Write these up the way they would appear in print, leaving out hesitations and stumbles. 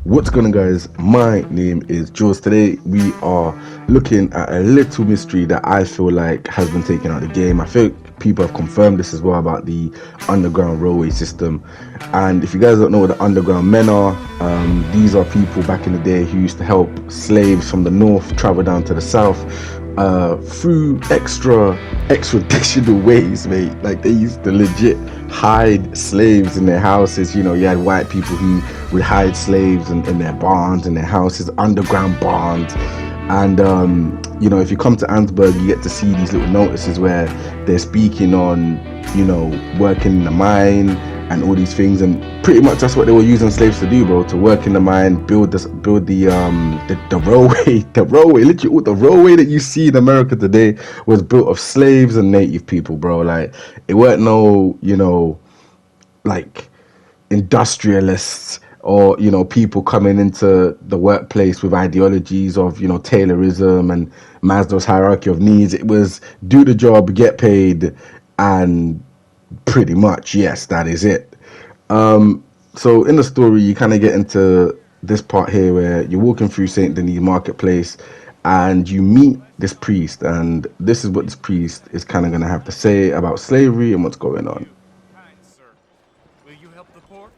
What's going on, guys? My name is Jules. Today we are looking at a little mystery that I feel like has been taken out of the game. I think people have confirmed this as well about the underground railway system. And if you guys don't know what the underground men are, these are people back in the day who used to help slaves from the north travel down to the south through extraditional ways, mate. Like, they used to legit hide slaves in their houses. You had white people who would hide slaves in their barns, in their houses, underground barns. And if you come to Ansburg, you get to see these little notices where they're speaking on, working in the mine and all these things. And pretty much that's what they were using slaves to do, bro. To work in the mine, build the railway, the railway. Literally, all the railway that you see in America today was built of slaves and native people, bro. Like, it weren't no, like industrialists or people coming into the workplace with ideologies of Taylorism and Maslow's hierarchy of needs. It was do the job, get paid, and pretty much, yes, that is it. So in the story, you kind of get into this part here where you're walking through Saint Denis marketplace and you meet this priest, and this is what this priest is kind of going to have to say about slavery and what's going on. Kind sir, will you help the poor?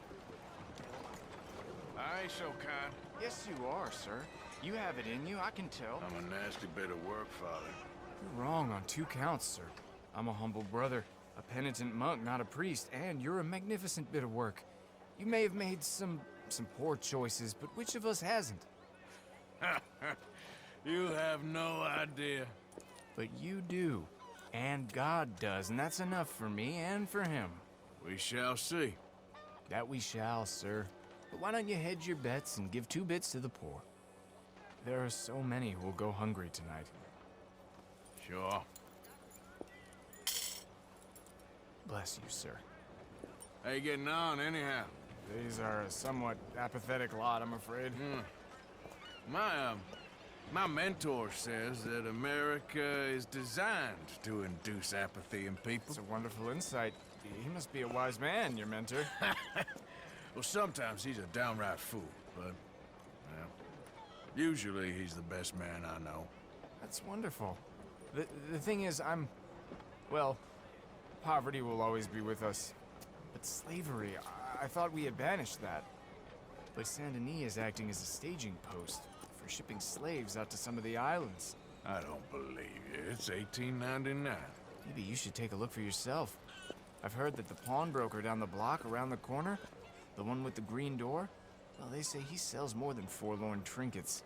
I ain't so kind. Yes, you are, sir. You have it in you, I can tell. I'm a nasty bit of work, Father. You're wrong on 2 counts, sir. I'm a humble brother, a penitent monk, not a priest, and you're a magnificent bit of work. You may have made some poor choices, but which of us hasn't? You have no idea. But you do. And God does, and that's enough for me and for him. We shall see. That we shall, sir. But why don't you hedge your bets and give 2 bits to the poor? There are so many who will go hungry tonight. Sure. Bless you, sir. How you getting on, anyhow? These are a somewhat apathetic lot, I'm afraid. My mentor says that America is designed to induce apathy in people. It's a wonderful insight. He must be a wise man, your mentor. Well, sometimes he's a downright fool, but, well, usually he's the best man I know. That's wonderful. The thing is, well, poverty will always be with us. But slavery, I thought we had banished that. But Saint Denis is acting as a staging post for shipping slaves out to some of the islands. I don't believe you. It's 1899. Maybe you should take a look for yourself. I've heard that the pawnbroker down the block around the corner, the one with the green door, well, they say he sells more than forlorn trinkets.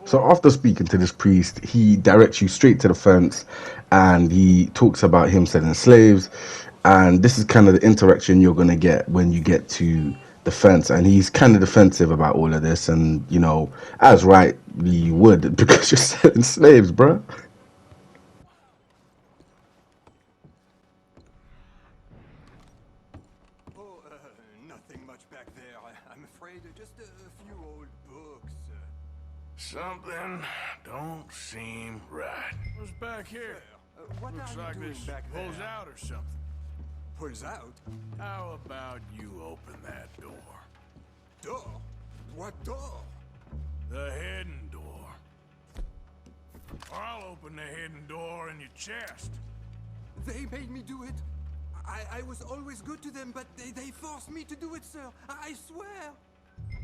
So after speaking to this priest, he directs you straight to the fence and he talks about him selling slaves. And this is kind of the interaction you're going to get when you get to the fence. And he's kind of defensive about all of this. And, as right you would, because you're selling slaves, bruh. Oh, nothing much back there. I'm afraid just a few old books. Something don't seem right. What's back here? What Looks are like you doing this back there? pulls out or something. Pulls out? How about you open that door? Door? What door? The hidden door. Or I'll open the hidden door in your chest. They made me do it. I was always good to them, but they forced me to do it, sir. I swear.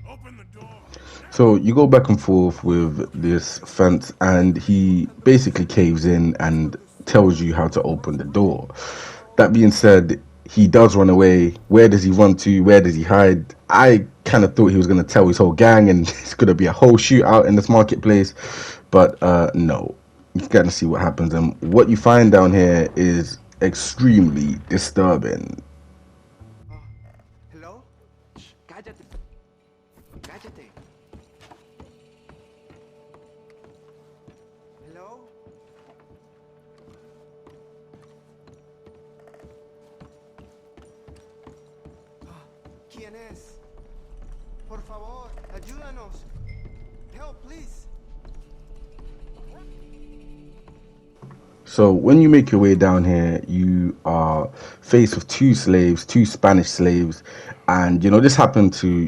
Open the door. So you go back and forth with this fence and he basically caves in and tells you how to open the door. That being said, he does run away. Where does he run to? Where does he hide? I kind of thought he was going to tell his whole gang and it's going to be a whole shootout in this marketplace. But no, you got to see what happens. And what you find down here is extremely disturbing. Hello? Shh, cállate. Cállate. Hello? ¿Quién es? Por favor, ayúdanos. Help, please. So when you make your way down here, you are faced with two slaves, two Spanish slaves, and this happened to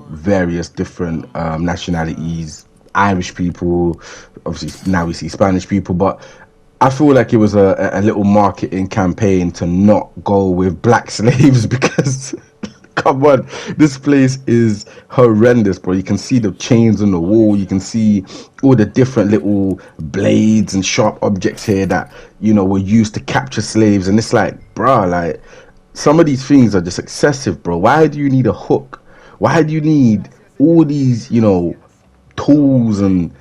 various different nationalities, Irish people, obviously now we see Spanish people, but I feel like it was a little marketing campaign to not go with black slaves because come on, this place is horrendous, bro. You can see the chains on the wall. You can see all the different little blades and sharp objects here that were used to capture slaves. And it's like, bro, like some of these things are just excessive, bro. Why do you need a hook? Why do you need all these, tools and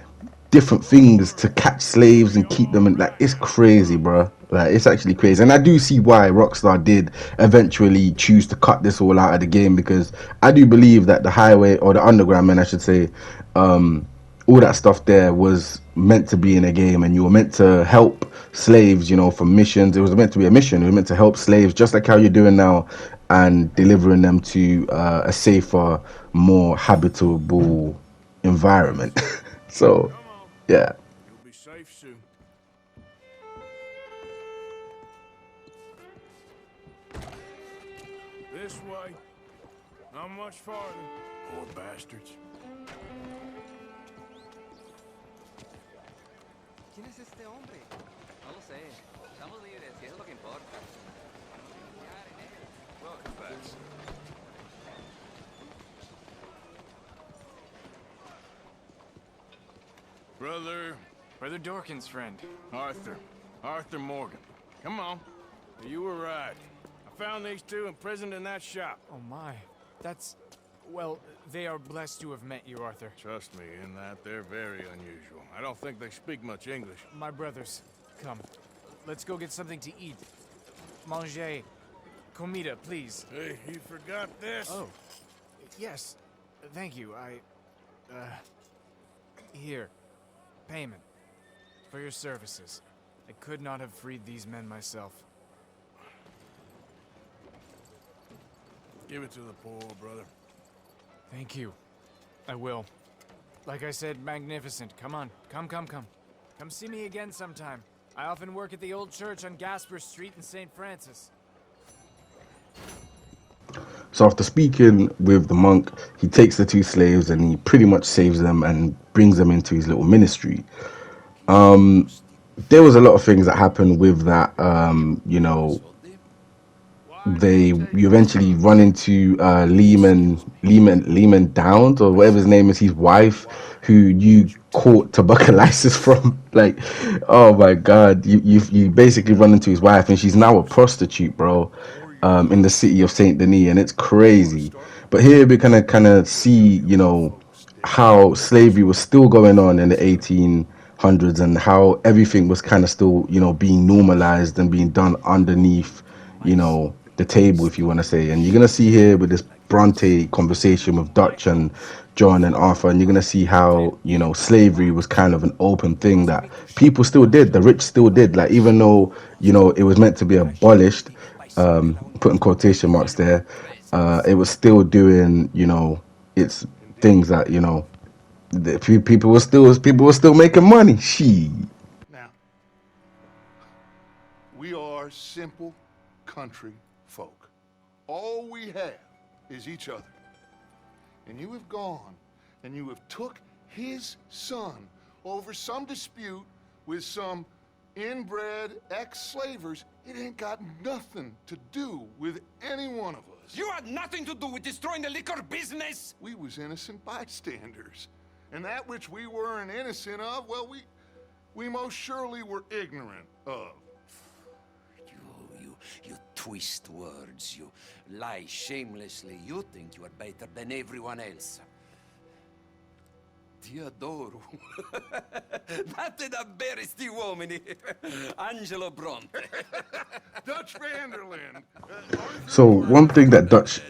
different things to catch slaves and keep them in? Like, it's crazy, bro. Like, it's actually crazy. And I do see why Rockstar did eventually choose to cut this all out of the game, because I do believe that the highway, or the underground men I should say, all that stuff there was meant to be in a game, and you were meant to help slaves, for missions. It was meant to be a mission. It was meant to help slaves just like how you're doing now, and delivering them to a safer, more habitable environment. So Come on. yeah. You'll be safe soon. This way. Not much farther. Poor bastards. ¿Quién es este hombre? No lo sé. Estamos libres, y eso es lo que importa. Welcome back. Brother Dorkin's friend. Arthur Morgan. Come on. You were right. I found these two imprisoned in that shop. Oh my, that's... Well, they are blessed to have met you, Arthur. Trust me, in that they're very unusual. I don't think they speak much English. My brothers, come. Let's go get something to eat. Manger. Comida, please. Hey, you forgot this? Oh, yes. Thank you. Here. Payment. For your services. I could not have freed these men myself. Give it to the poor, brother. Thank you. I will. Like I said, magnificent. Come on. Come. Come see me again sometime. I often work at the old church on Gasper Street in St. Francis. So after speaking with the monk, he takes the two slaves and he pretty much saves them and brings them into his little ministry. There was a lot of things that happened with that. You eventually run into Lehman Downs, or whatever his name is, his wife, who you caught tuberculosis from. Like, oh my god, you basically run into his wife, and she's now a prostitute, bro, in the city of Saint Denis, and it's crazy. But here we kind of see, how slavery was still going on in the 1800s, and how everything was kind of still, being normalized and being done underneath, the table, if you want to say. And you're going to see here with this Bronte conversation with Dutch and John and Arthur, and you're going to see how, slavery was kind of an open thing that people still did, the rich still did. Like, even though, it was meant to be abolished, putting quotation marks there, it was still doing, its things that, people were still making money. She. Now, we are simple country folk. All we have is each other. And you have gone and you have took his son over some dispute with some inbred ex-slavers. It ain't got nothing to do with any one of us. You had nothing to do with destroying the liquor business! We was innocent bystanders. And that which we weren't innocent of, well, we most surely were ignorant of. You twist words, you lie shamelessly, you think you are better than everyone else. Ti adoro. Vattene da bere sti uomini. Angelo Bronte. Dutch Vanderland. So one thing that Dutch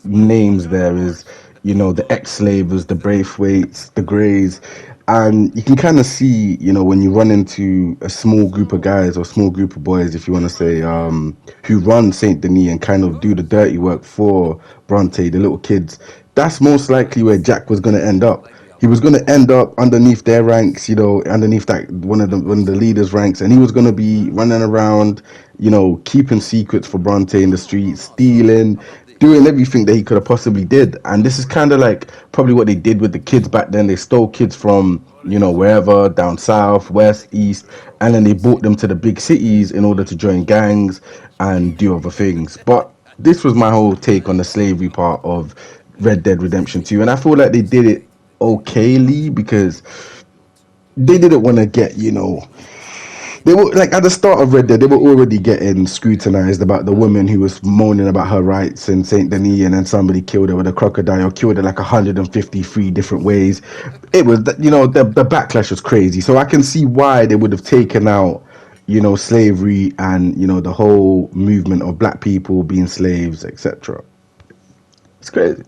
names there is, the ex-slavers, the Braithwaites, the Greys, and you can kind of see, when you run into a small group of guys or small group of boys, if you want to say, who run Saint Denis and kind of do the dirty work for Bronte, the little kids. That's most likely where Jack was going to end up. he was going to end up underneath their ranks, you know, underneath that one of the leaders' ranks, and he was going to be running around, you know, keeping secrets for Bronte in the streets, stealing, doing everything that he could have possibly did. And this is kind of like probably what they did with the kids back then. They stole kids from, you know, wherever, down south, west, east, and then they brought them to the big cities in order to join gangs and do other things. But this was my whole take on the slavery part of Red Dead Redemption 2, and I feel like they did it okayly because they didn't want to get, you know, they were like at the start of Red Dead, they were already getting scrutinized about the woman who was moaning about her rights in Saint Denis, and then somebody killed her with a crocodile, killed her like 153 different ways. It was, you know, the backlash was crazy. So I can see why they would have taken out, you know, slavery and, you know, the whole movement of black people being slaves, etc. It's crazy.